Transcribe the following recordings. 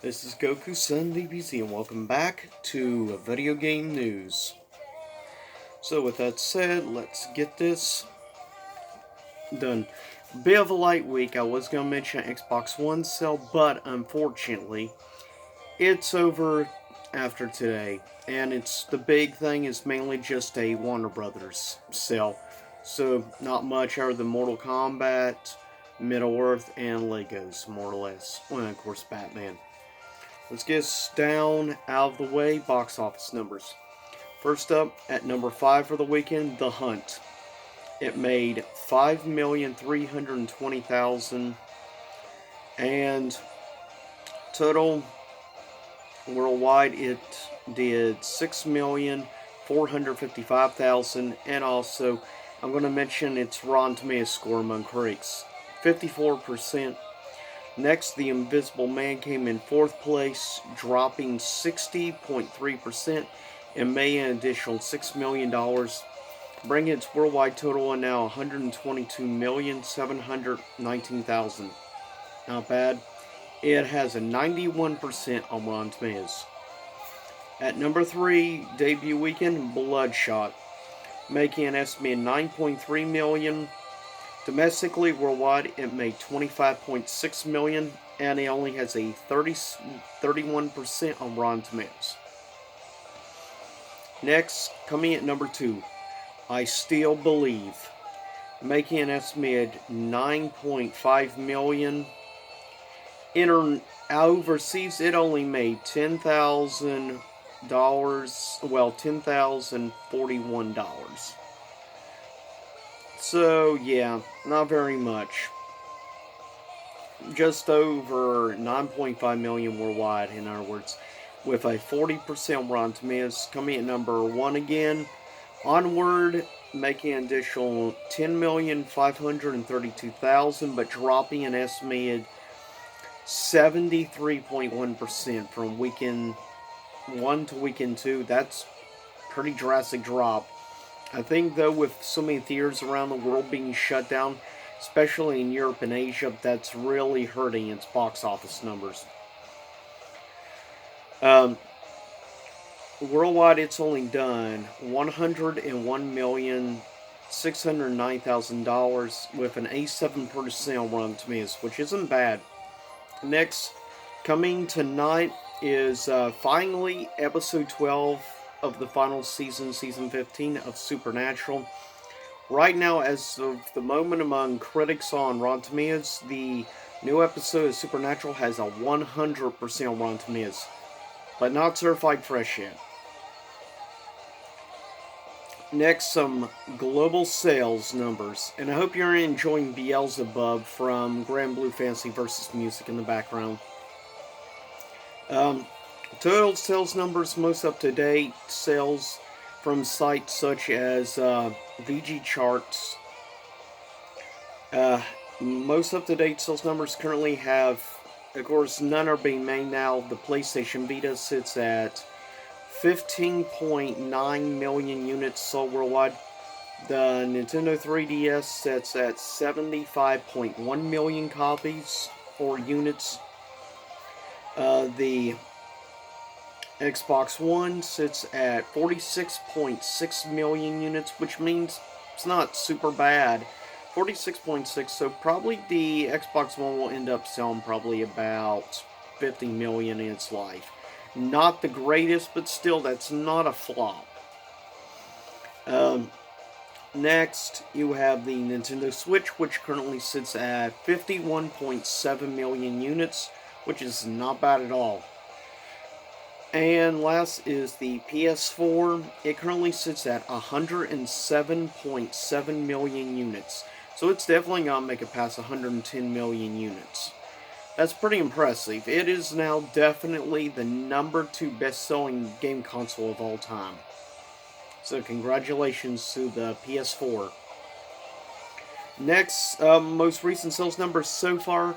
This is Goku Sun DBZ and welcome back to Video Game News. So with that said, let's get this done. Bit of a light week. I was going to mention Xbox One sale, but unfortunately, it's over after today. And the big thing is mainly just a Warner Brothers sale. So not much other than Mortal Kombat, Middle-earth, and Legos, more or less. Well, and of course, Batman. Let's get us down out of the way. Box office numbers. First up, at number 5 for the weekend, The Hunt. It made 5,320,000, and total worldwide it did 6,455,000. And also, I'm going to mention its Rotten Tomatoes score among critics, 54%. Next, The Invisible Man came in 4th place, dropping 60.3%, and made an additional $6 million, bringing its worldwide total in now 122,719,000. Not bad. It has a 91% on Rotten Tomatoes. At number 3, debut weekend, Bloodshot, making an estimated 9.3 million. Domestically, worldwide, it made 25.6 million, and it only has a 31% on Rotten Tomatoes. Next, coming at number 2, I Still Believe, making an estimated 9.5 million. Overseas, it only made $10,041. So, yeah, not very much. Just over 9.5 million worldwide, in other words, with a 40% Rotten Tomatoes. Coming at number 1 again, Onward, making an additional 10,532,000, but dropping an estimated 73.1% from weekend 1 to weekend 2. That's pretty drastic drop. I think, though, with so many theaters around the world being shut down, especially in Europe and Asia, that's really hurting its box office numbers. Worldwide, it's only done $101,609,000 with an 87% on Rotten Tomatoes, which isn't bad. Next, coming tonight is finally episode 12 of the final season, season 15 of Supernatural. Right now, as of the moment among critics on Rotten Tomatoes, the new episode of Supernatural has a 100% on Rotten Tomatoes, but not certified fresh yet. Next, some global sales numbers, and I hope you're enjoying Beelzebub from Grand Blue Fantasy vs. Music in the background. Total sales numbers, most up-to-date sales from sites such as VG Charts. Most up-to-date sales numbers currently have, of course, none are being made now. The PlayStation Vita sits at 15.9 million units sold worldwide. The Nintendo 3DS sits at 75.1 million copies or units. The Xbox One sits at 46.6 million units, which means it's not super bad. 46.6, so probably the Xbox One will end up selling probably about 50 million in its life. Not the greatest, but still, that's not a flop. Next, you have the Nintendo Switch, which currently sits at 51.7 million units, which is not bad at all. And last is the PS4. It currently sits at 107.7 million units. So it's definitely going to make it past 110 million units. That's pretty impressive. It is now definitely the number 2 best-selling game console of all time. So congratulations to the PS4. Next, most recent sales numbers so far.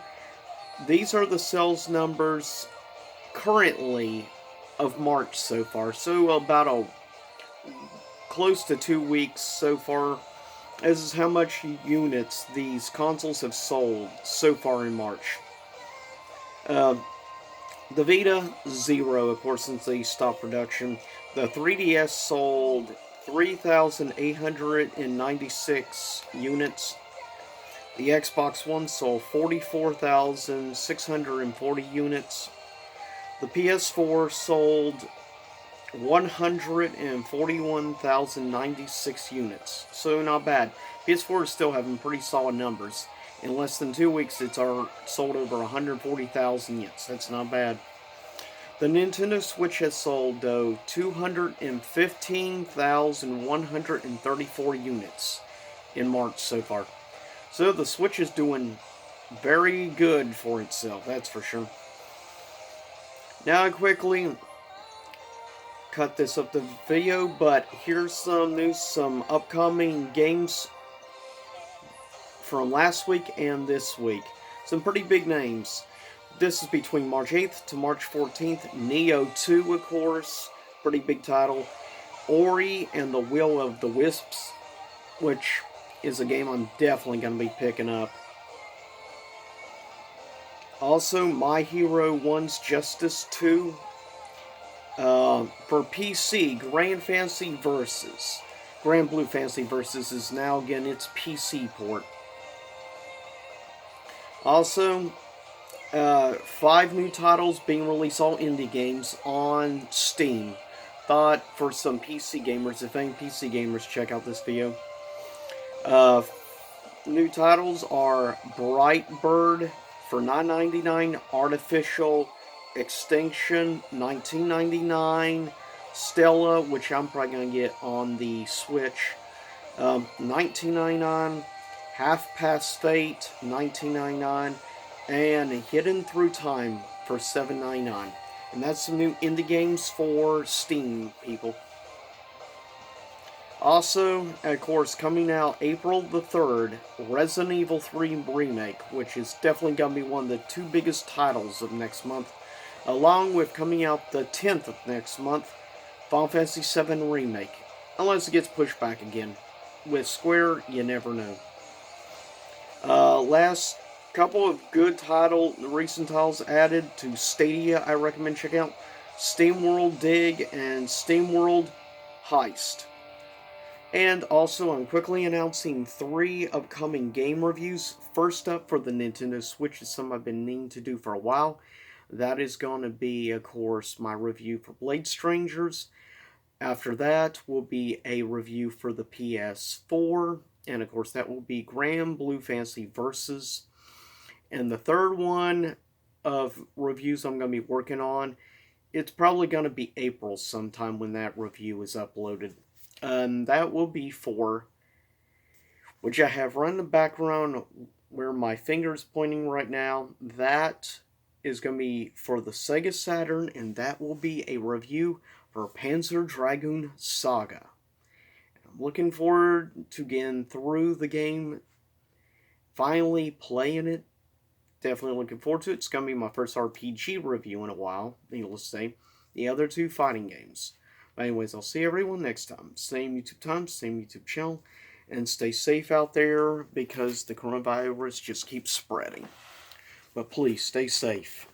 These are the sales numbers currently of March so far. So about close to 2 weeks so far. This is how much units these consoles have sold so far in March. The Vita, 0, of course, since they stopped production. The 3DS sold 3,896 units. The Xbox One sold 44,640 units. The PS4 sold 141,096 units. So not bad. PS4 is still having pretty solid numbers. In less than 2 weeks, it's sold over 140,000 units. That's not bad. The Nintendo Switch has sold, though, 215,134 units in March so far. So the Switch is doing very good for itself, that's for sure. Now I quickly cut this up the video, but here's some news, some upcoming games from last week and this week. Some pretty big names. This is between March 8th to March 14th. Neo 2, of course, pretty big title. Ori and the Will of the Wisps, which is a game I'm definitely going to be picking up. Also, My Hero 1's Justice 2. For PC, Grand Blue Fantasy Versus is now again its PC port. Also, 5 new titles being released, all indie games, on Steam. Thought for some PC gamers, if any PC gamers, check out this video. New titles are Brightbird for $9.99, Artificial Extinction, $19.99, Stella, which I'm probably going to get on the Switch, $19.99, Half Past Fate, $19.99, and Hidden Through Time for $7.99. And that's some new indie games for Steam, people. Also, of course, coming out April the 3rd, Resident Evil 3 Remake, which is definitely going to be one of the 2 biggest titles of next month, along with coming out the 10th of next month, Final Fantasy VII Remake, unless it gets pushed back again. With Square, you never know. Last couple of good recent titles added to Stadia I recommend checking out: SteamWorld Dig and SteamWorld Heist. And also, I'm quickly announcing 3 upcoming game reviews. First up, for the Nintendo Switch, is something I've been needing to do for a while. That is going to be, of course, my review for Blade Strangers. After that will be a review for the PS4. And, of course, that will be Grand Blue Fantasy Versus. And the third one of reviews I'm going to be working on, it's probably going to be April sometime when that review is uploaded. That will be for, which I have run in the background where my finger is pointing right now. That is going to be for the Sega Saturn, and that will be a review for Panzer Dragoon Saga. I'm looking forward to getting through the game, finally playing it. Definitely looking forward to it. It's going to be my first RPG review in a while, needless to say. The other 2 fighting games. But anyways, I'll see everyone next time. Same YouTube time, same YouTube channel. And stay safe out there because the coronavirus just keeps spreading. But please, stay safe.